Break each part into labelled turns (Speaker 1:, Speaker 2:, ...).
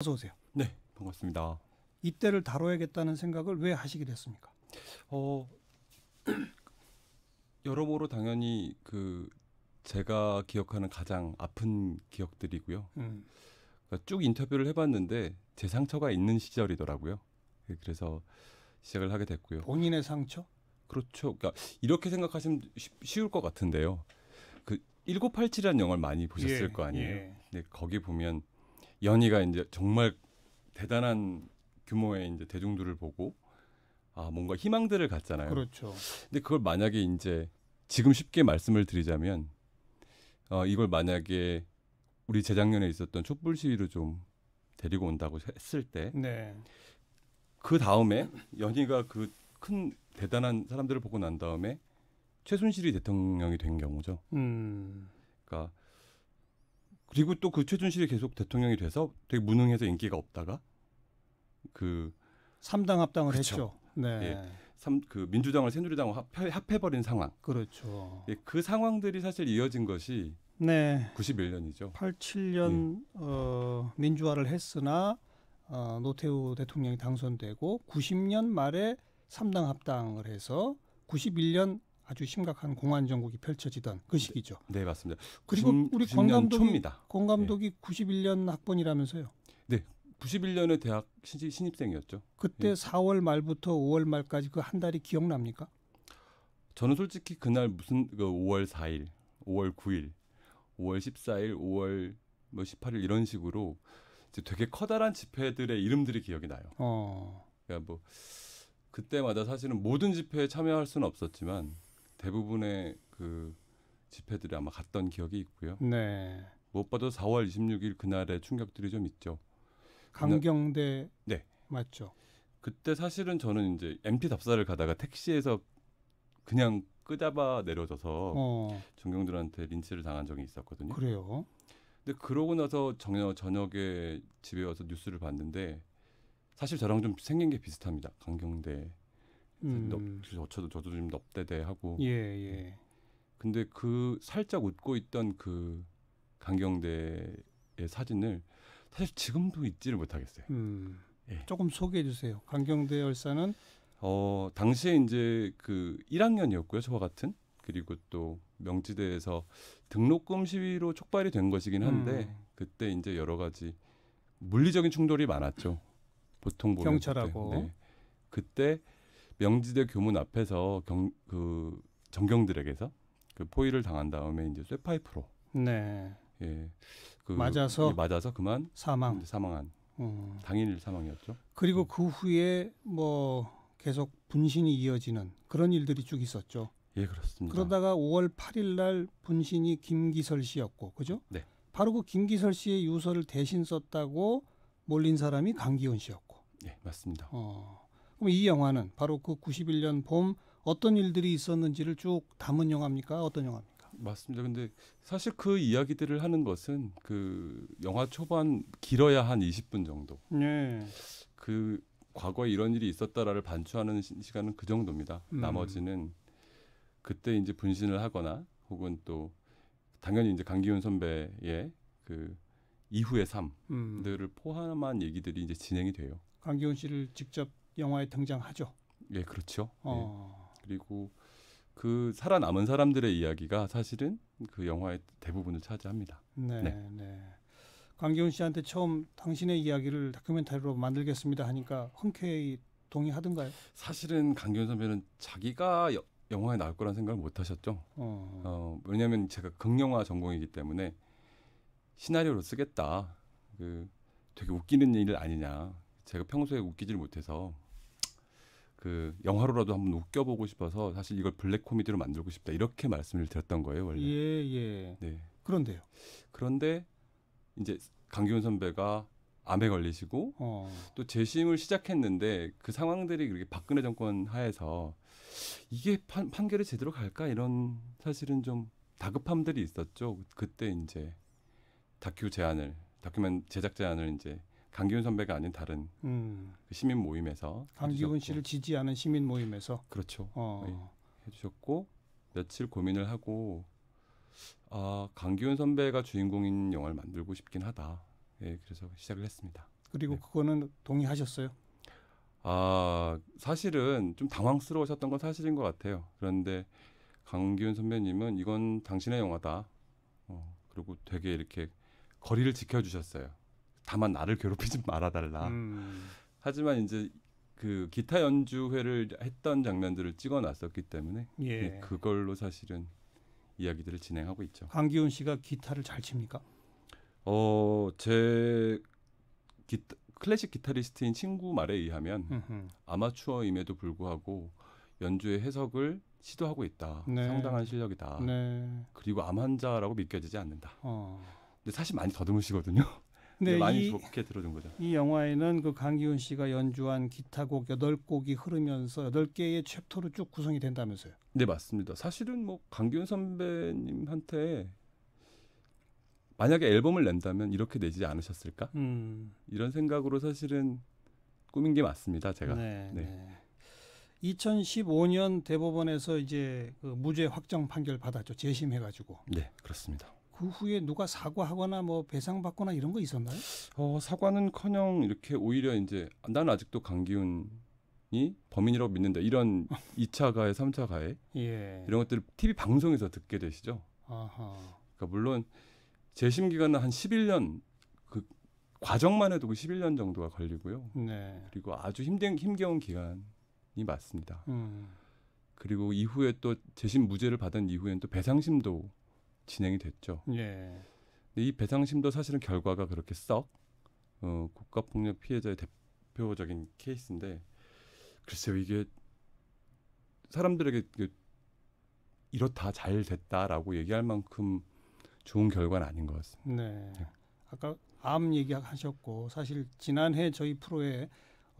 Speaker 1: 어서 오세요.
Speaker 2: 네, 반갑습니다.
Speaker 1: 이때를 다뤄야겠다는 생각을 왜 하시게 됐습니까?
Speaker 2: 어, 여러모로 당연히 제가 기억하는 가장 아픈 기억들이고요.
Speaker 1: 음,
Speaker 2: 그러니까 쭉 인터뷰를 해봤는데 제 상처가 있는 시절이더라고요. 그래서 시작을 하게 됐고요.
Speaker 1: 본인의 상처?
Speaker 2: 그렇죠. 그러니까 이렇게 생각하시면 쉬울 것 같은데요. 그 1987이라는 영화를 많이 보셨을
Speaker 1: 예,
Speaker 2: 거 아니에요.
Speaker 1: 예.
Speaker 2: 근데 거기 보면 연희가 이제 정말 대단한 규모의 이제 대중들을 보고 뭔가 희망들을 갖잖아요.
Speaker 1: 그렇죠.
Speaker 2: 근데 그걸 만약에 이제 지금 쉽게 말씀을 드리자면 이걸 만약에 우리 재작년에 있었던 촛불 시위로 좀 데리고 온다고 했을 때
Speaker 1: 네.
Speaker 2: 그 다음에 연희가 그 큰 대단한 사람들을 보고 난 다음에 최순실이 대통령이 된 경우죠. 그러니까 그리고 또 그 최순실이 계속 대통령이 돼서 되게 무능해서 인기가 없다가 그
Speaker 1: 3당 합당을
Speaker 2: 그쵸.
Speaker 1: 했죠. 네.
Speaker 2: 예. 그 민주당을 새누리당을 합해버린 상황.
Speaker 1: 그렇죠.
Speaker 2: 예, 그 상황들이 사실 이어진 것이
Speaker 1: 네.
Speaker 2: 91년이죠.
Speaker 1: 87년 민주화를 했으나 노태우 대통령이 당선되고 90년 말에 3당 합당을 해서 91년 아주 심각한 공안 정국이 펼쳐지던 그 시기죠.
Speaker 2: 네, 맞습니다.
Speaker 1: 그리고 우리
Speaker 2: 90년 초입니다.
Speaker 1: 권 감독이 91년 학번이라면서요.
Speaker 2: 네, 91년에 대학 신입생이었죠.
Speaker 1: 그때
Speaker 2: 예.
Speaker 1: 4월 말부터 5월 말까지 그 한 달이 기억납니까?
Speaker 2: 저는 솔직히 그날 무슨 5월 4일, 5월 9일, 5월 14일, 5월 18일 이런 식으로 이제 되게 커다란 집회들의 이름들이 기억이 나요. 그러니까 뭐 그때마다 사실은 모든 집회에 참여할 수는 없었지만 대부분의 그 집회들이 아마 갔던 기억이 있고요.
Speaker 1: 네.
Speaker 2: 무엇보다 4월 26일 그날의 충격들이 좀 있죠.
Speaker 1: 강경대
Speaker 2: 네.
Speaker 1: 맞죠?
Speaker 2: 그때 사실은 저는 이제 MT 답사를 가다가 택시에서 그냥 끄잡아 내려져서 전경들한테 린치를 당한 적이 있었거든요.
Speaker 1: 그래요.
Speaker 2: 근데 그러고 나서 저녁에 집에 와서 뉴스를 봤는데 사실 저랑 좀 생긴 게 비슷합니다. 강경대. 저도 좀 넙대대하고.
Speaker 1: 예.
Speaker 2: 근데 그 살짝 웃고 있던 그 강경대의 사진을 사실 지금도 잊지를 못하겠어요. 예.
Speaker 1: 조금 소개해 주세요. 강경대 열사는
Speaker 2: 당시에 이제 그 1학년이었고요. 저와 같은. 그리고 또 명지대에서 등록금 시위로 촉발이 된 것이긴 한데 그때 이제 여러 가지 물리적인 충돌이 많았죠. 보통 보면
Speaker 1: 경찰하고.
Speaker 2: 네. 그때 명지대 교문 앞에서 정경들에게서 그 포위를 당한 다음에 이제 쇠파이프로
Speaker 1: 네.
Speaker 2: 예,
Speaker 1: 맞아서
Speaker 2: 그만 사망한 당일 사망이었죠.
Speaker 1: 그리고 그 후에 뭐 계속 분신이 이어지는 그런 일들이 쭉 있었죠.
Speaker 2: 예, 그렇습니다.
Speaker 1: 그러다가 5월 8일 날 분신이 김기설 씨였고, 그죠?
Speaker 2: 네.
Speaker 1: 바로 그 김기설 씨의 유서를 대신 썼다고 몰린 사람이 강기훈 씨였고.
Speaker 2: 네, 맞습니다.
Speaker 1: 그럼 이 영화는 바로 그 91년 봄 어떤 일들이 있었는지를 쭉 담은 영화입니까? 어떤 영화입니까?
Speaker 2: 맞습니다. 근데 사실 그 이야기들을 하는 것은 그 영화 초반 길어야 한 20분 정도.
Speaker 1: 네.
Speaker 2: 그 과거에 이런 일이 있었다라를 반추하는 시간은 그 정도입니다. 나머지는 그때 이제 분신을 하거나 혹은 또 당연히 이제 강기훈 선배의 그 이후의 삶들을 포함한 얘기들이 이제 진행이 돼요.
Speaker 1: 강기훈 씨를 직접 영화에 등장하죠.
Speaker 2: 예, 그렇죠. 예. 그리고 그 살아남은 사람들의 이야기가 사실은 그 영화의 대부분을 차지합니다.
Speaker 1: 네. 강기훈 씨한테 처음 당신의 이야기를 다큐멘터리로 만들겠습니다 하니까 흔쾌히 동의하던가요?
Speaker 2: 사실은 강기훈 선배는 자기가 영화에 나올 거란 생각을 못 하셨죠. 왜냐하면 제가 극영화 전공이기 때문에 시나리오로 쓰겠다. 되게 웃기는 일 아니냐. 제가 평소에 웃기지를 못해서 그 영화로라도 한번 웃겨보고 싶어서 사실 이걸 블랙 코미디로 만들고 싶다. 이렇게 말씀을 드렸던 거예요, 원래.
Speaker 1: 예.
Speaker 2: 네.
Speaker 1: 그런데요.
Speaker 2: 그런데 이제 강기훈 선배가 암에 걸리시고 또 재심을 시작했는데 그 상황들이 그렇게 박근혜 정권 하에서 이게 판결이 제대로 갈까 이런 사실은 좀 다급함들이 있었죠. 그때 이제 다큐ment 제작 제안을 이제 강기훈 선배가 아닌 다른 그 시민 모임에서
Speaker 1: 강기훈 씨를 지지하는 시민 모임에서
Speaker 2: 그렇죠. 해주셨고 며칠 고민을 하고 강기훈 선배가 주인공인 영화를 만들고 싶긴 하다. 예, 그래서 시작을 했습니다.
Speaker 1: 그리고
Speaker 2: 네.
Speaker 1: 그거는 동의하셨어요?
Speaker 2: 사실은 좀 당황스러우셨던 건 사실인 것 같아요. 그런데 강기훈 선배님은 이건 당신의 영화다. 그리고 되게 이렇게 거리를 지켜주셨어요. 다만 나를 괴롭히지 말아달라. 하지만 이제 그 기타 연주회를 했던 장면들을 찍어놨었기 때문에
Speaker 1: 예.
Speaker 2: 그걸로 사실은 이야기들을 진행하고 있죠.
Speaker 1: 강기훈 씨가 기타를 잘 칩니까?
Speaker 2: 제 클래식 기타리스트인 친구 말에 의하면 아마추어임에도 불구하고 연주의 해석을 시도하고 있다.
Speaker 1: 네.
Speaker 2: 상당한 실력이다.
Speaker 1: 네.
Speaker 2: 그리고 암 환자라고 믿겨지지 않는다.
Speaker 1: 어.
Speaker 2: 근데 사실 많이 더듬으시거든요. 근데 많이 좋게 들어준 거죠.
Speaker 1: 이 영화에는 그 강기훈 씨가 연주한 기타곡 8곡이 흐르면서 8개의 챕터로 쭉 구성이 된다면서요?
Speaker 2: 네, 맞습니다. 사실은 뭐 강기훈 선배님한테 만약에 앨범을 낸다면 이렇게 내지 않으셨을까? 이런 생각으로 사실은 꾸민 게 맞습니다. 제가.
Speaker 1: 네. 2015년 대법원에서 이제 그 무죄 확정 판결 받았죠. 재심해가지고.
Speaker 2: 네, 그렇습니다.
Speaker 1: 그 후에 누가 사과하거나 뭐 배상받거나 이런 거 있었나요?
Speaker 2: 사과는커녕 이렇게 오히려 이제 나는 아직도 강기훈이 범인이라고 믿는다. 이런 2차 가해, 3차 가해
Speaker 1: 예.
Speaker 2: 이런 것들을 TV 방송에서 듣게 되시죠.
Speaker 1: 아하.
Speaker 2: 그러니까 물론 재심 기간은 한 11년 그 과정만 해도 그 11년 정도가 걸리고요.
Speaker 1: 네.
Speaker 2: 그리고 아주 힘겨운 기간이 맞습니다. 그리고 이후에 또 재심 무죄를 받은 이후에는 또 배상심도 진행이 됐죠.
Speaker 1: 예.
Speaker 2: 근데 이 배상심도 사실은 결과가 그렇게 썩 국가폭력 피해자의 대표적인 케이스인데 글쎄요 이게 사람들에게 이렇다 잘 됐다라고 얘기할 만큼 좋은 결과는 아닌 것 같습니다.
Speaker 1: 네. 아까 암 얘기하셨고 사실 지난해 저희 프로에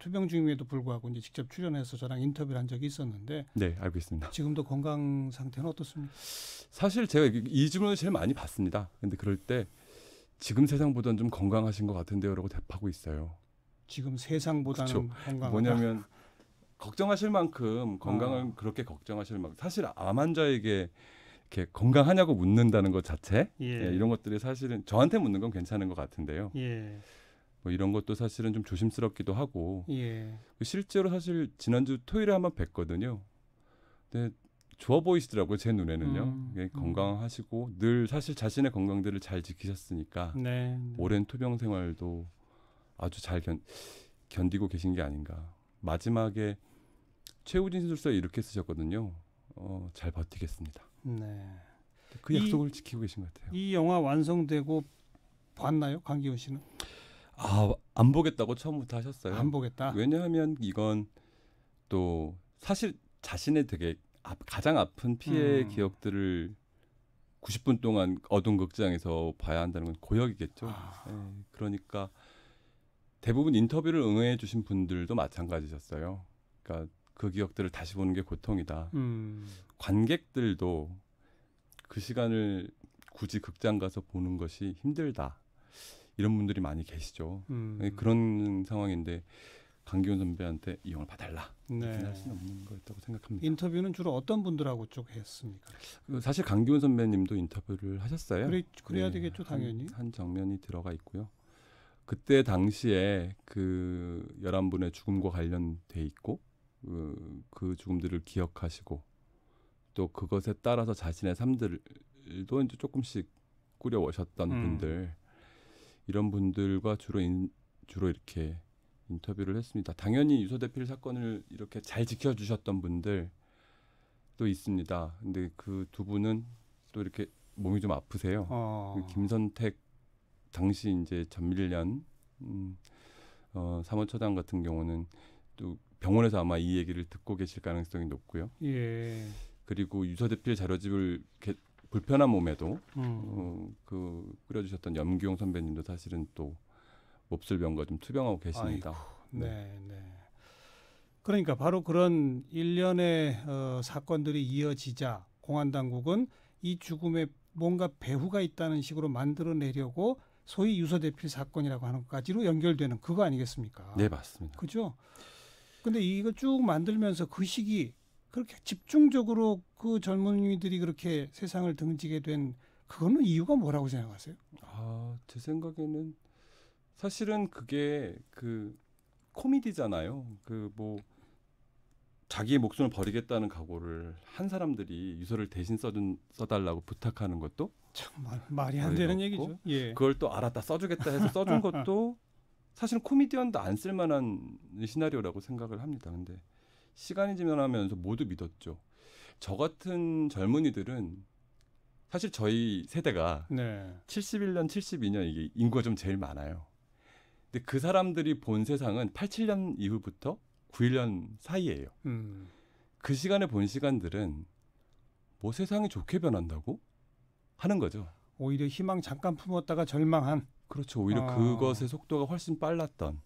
Speaker 1: 투병 중임에도 불구하고 이제 직접 출연해서 저랑 인터뷰를 한 적이 있었는데
Speaker 2: 네, 알고 있습니다.
Speaker 1: 지금도 건강 상태는 어떻습니까?
Speaker 2: 사실 제가 이 질문을 제일 많이 받습니다. 근데 그럴 때 지금 세상보다는 좀 건강하신 것 같은데요라고 답하고 있어요.
Speaker 1: 지금 세상보다는
Speaker 2: 그쵸.
Speaker 1: 건강하다.
Speaker 2: 뭐냐면 걱정하실 만큼 건강을 그렇게 걱정하실 만큼 사실 암 환자에게 이렇게 건강하냐고 묻는다는 것 자체 이런 것들이 사실은 저한테 묻는 건 괜찮은 것 같은데요.
Speaker 1: 예.
Speaker 2: 뭐 이런 것도 사실은 좀 조심스럽기도 하고
Speaker 1: 예.
Speaker 2: 실제로 사실 지난주 토요일에 한번 뵀거든요. 근데 좋아 보이시더라고요. 제 눈에는요. 건강하시고 늘 사실 자신의 건강들을 잘 지키셨으니까
Speaker 1: 네.
Speaker 2: 오랜 투병 생활도 아주 잘 견디고 계신 게 아닌가. 마지막에 최우진 수술서에 이렇게 쓰셨거든요. 잘 버티겠습니다.
Speaker 1: 네.
Speaker 2: 그 약속을 지키고 계신 것 같아요.
Speaker 1: 이 영화 완성되고 봤나요? 강기훈 씨는?
Speaker 2: 안 보겠다고 처음부터 하셨어요.
Speaker 1: 안 보겠다.
Speaker 2: 왜냐하면 이건 또 사실 자신의 되게 가장 아픈 피해 기억들을 90분 동안 어두운 극장에서 봐야 한다는 건 고역이겠죠. 그러니까 대부분 인터뷰를 응해 주신 분들도 마찬가지셨어요. 그러니까 그 기억들을 다시 보는 게 고통이다. 관객들도 그 시간을 굳이 극장 가서 보는 것이 힘들다. 이런 분들이 많이 계시죠. 그런 상황인데 강기훈 선배한테 이 영화를 봐달라.
Speaker 1: 네.
Speaker 2: 할 수는 없는 거였다고 생각합니다.
Speaker 1: 인터뷰는 주로 어떤 분들하고 쭉 했습니까?
Speaker 2: 사실 강기훈 선배님도 인터뷰를 하셨어요.
Speaker 1: 그래야 되겠죠, 당연히.
Speaker 2: 한 장면이 들어가 있고요. 그때 당시에 그 11분의 죽음과 관련돼 있고 그 죽음들을 기억하시고 또 그것에 따라서 자신의 삶들도 이제 조금씩 꾸려오셨던 분들 이런 분들과 주로 이렇게 인터뷰를 했습니다. 당연히 유서대필 사건을 이렇게 잘 지켜주셨던 분들도 있습니다. 근데 그 두 분은 또 이렇게 몸이 좀 아프세요. 그 김선택 당시 이제 전밀련 사무처장 같은 경우는 또 병원에서 아마 이 얘기를 듣고 계실 가능성이 높고요.
Speaker 1: 예.
Speaker 2: 그리고 유서대필 자료집을 이렇게 불편한 몸에도 꾸려주셨던 염기용 선배님도 사실은 또 몹쓸 병과 좀 투병하고 계십니다.
Speaker 1: 아이고, 네. 그러니까 바로 그런 일련의 사건들이 이어지자 공안당국은 이 죽음에 뭔가 배후가 있다는 식으로 만들어내려고 소위 유서대필 사건이라고 하는 것까지로 연결되는 그거 아니겠습니까?
Speaker 2: 네, 맞습니다.
Speaker 1: 그죠? 근데 이거 쭉 만들면서 그 시기 그렇게 집중적으로 그 젊은이들이 그렇게 세상을 등지게 된 그거는 이유가 뭐라고 생각하세요?
Speaker 2: 제 생각에는 사실은 그게 그 코미디잖아요. 그 뭐 자기의 목숨을 버리겠다는 각오를 한 사람들이 유서를 대신 써달라고 부탁하는 것도
Speaker 1: 참 말이 안 되는 얘기죠. 예.
Speaker 2: 그걸 또 알았다 써주겠다 해서 써준 것도 사실은 코미디언도 안 쓸만한 시나리오라고 생각을 합니다. 근데 시간이 지나면서 모두 믿었죠. 저 같은 젊은이들은 사실 저희 세대가
Speaker 1: 네.
Speaker 2: 71년, 72년 이게 인구가 좀 제일 많아요. 근데 그 사람들이 본 세상은 87년 이후부터 91년 사이예요. 그 시간에 본 시간들은 뭐 세상이 좋게 변한다고 하는 거죠.
Speaker 1: 오히려 희망 잠깐 품었다가 절망한.
Speaker 2: 그렇죠. 오히려 그것의 속도가 훨씬 빨랐던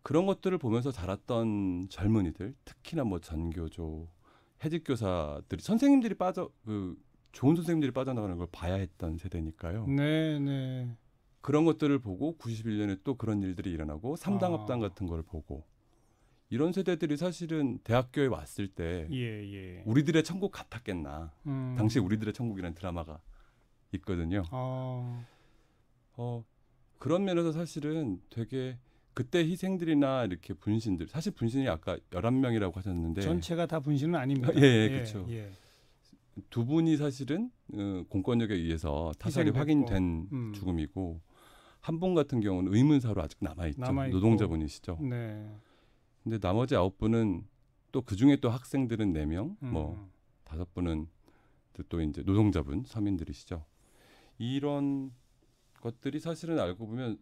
Speaker 2: 그런 것들을 보면서 자랐던 젊은이들, 특히나 뭐 전교조, 해직교사들이 선생님들이 좋은 선생님들이 빠져나가는 걸 봐야 했던 세대니까요.
Speaker 1: 네, 네.
Speaker 2: 그런 것들을 보고 91년에 또 그런 일들이 일어나고 삼당합당 같은 걸 보고 이런 세대들이 사실은 대학교에 왔을 때 우리들의 천국 같았겠나. 당시 우리들의 천국이라는 드라마가 있거든요. 그런 면에서 사실은 되게 그때 희생들이나 이렇게 분신들 사실 분신이 아까 11명이라고 하셨는데
Speaker 1: 전체가 다 분신은 아닙니다.
Speaker 2: 그렇죠. 두 분이 사실은 공권력에 의해서 타살이 확인된 죽음이고 한 분 같은 경우는 의문사로 아직 남아있죠. 노동자분이시죠.
Speaker 1: 네.
Speaker 2: 근데 나머지 9분은 또 그중에 또 학생들은 4명, 뭐 5분은 또 이제 노동자분, 서민들이시죠. 이런 것들이 사실은 알고 보면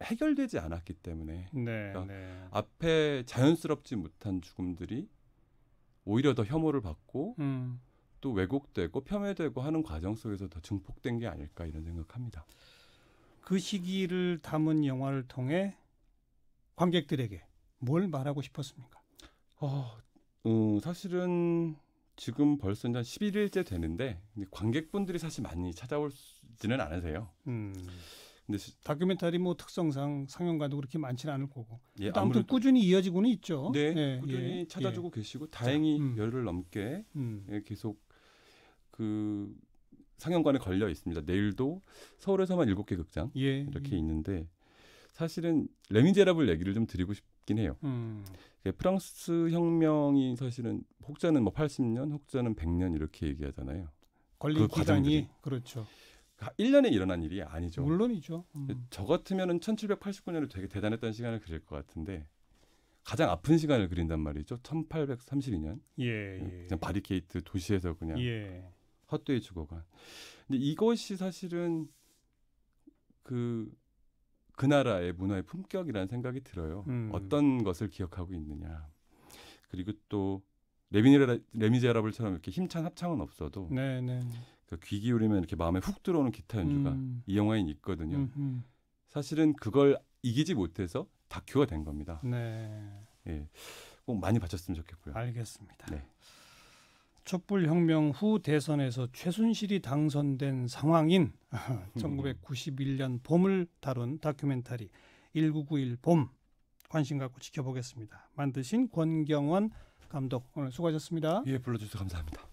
Speaker 2: 해결되지 않았기 때문에 그러니까 앞에 자연스럽지 못한 죽음들이 오히려 더 혐오를 받고 또 왜곡되고 폄훼되고 하는 과정 속에서 더 증폭된 게 아닐까 이런 생각합니다.
Speaker 1: 그 시기를 담은 영화를 통해 관객들에게 뭘 말하고 싶었습니까?
Speaker 2: 사실은 지금 벌써 한 11일째 되는데 관객분들이 사실 많이 찾아오지는 않으세요. 근데
Speaker 1: 다큐멘터리 뭐 특성상 상영관도 그렇게 많지는 않을 거고.
Speaker 2: 아무튼
Speaker 1: 꾸준히 이어지고는 있죠.
Speaker 2: 네, 꾸준히 찾아주고 계시고 다행히 열흘 넘게 계속 그 상영관에 걸려 있습니다. 내일도 서울에서만 7개 극장 이렇게 있는데 사실은 레미제라블 얘기를 좀 드리고 싶긴 해요. 프랑스 혁명이 사실은 혹자는 뭐 80년, 혹자는 100년 이렇게 얘기하잖아요.
Speaker 1: 걸린 기간이 그렇죠.
Speaker 2: 1년에 일어난 일이 아니죠.
Speaker 1: 물론이죠.
Speaker 2: 저 같으면은 1789년에 되게 대단했던 시간을 그릴 것 같은데 가장 아픈 시간을 그린단 말이죠. 1832년. 그냥 바리케이트 도시에서 그냥 헛되이 죽어간. 근데 이것이 사실은 그 나라의 문화의 품격이라는 생각이 들어요. 어떤 것을 기억하고 있느냐. 그리고 또 레미제라블처럼 이렇게 힘찬 합창은 없어도 그 귀 기울이면 이렇게 마음에 훅 들어오는 기타 연주가 이 영화엔 있거든요. 사실은 그걸 이기지 못해서 다큐가 된 겁니다. 꼭 많이 봐줬으면 좋겠고요.
Speaker 1: 알겠습니다.
Speaker 2: 네.
Speaker 1: 촛불혁명 후 대선에서 최순실이 당선된 상황인 1991년 봄을 다룬 다큐멘터리 1991 봄 관심 갖고 지켜보겠습니다. 만드신 권경원 감독 오늘 수고하셨습니다.
Speaker 2: 불러주셔서 감사합니다.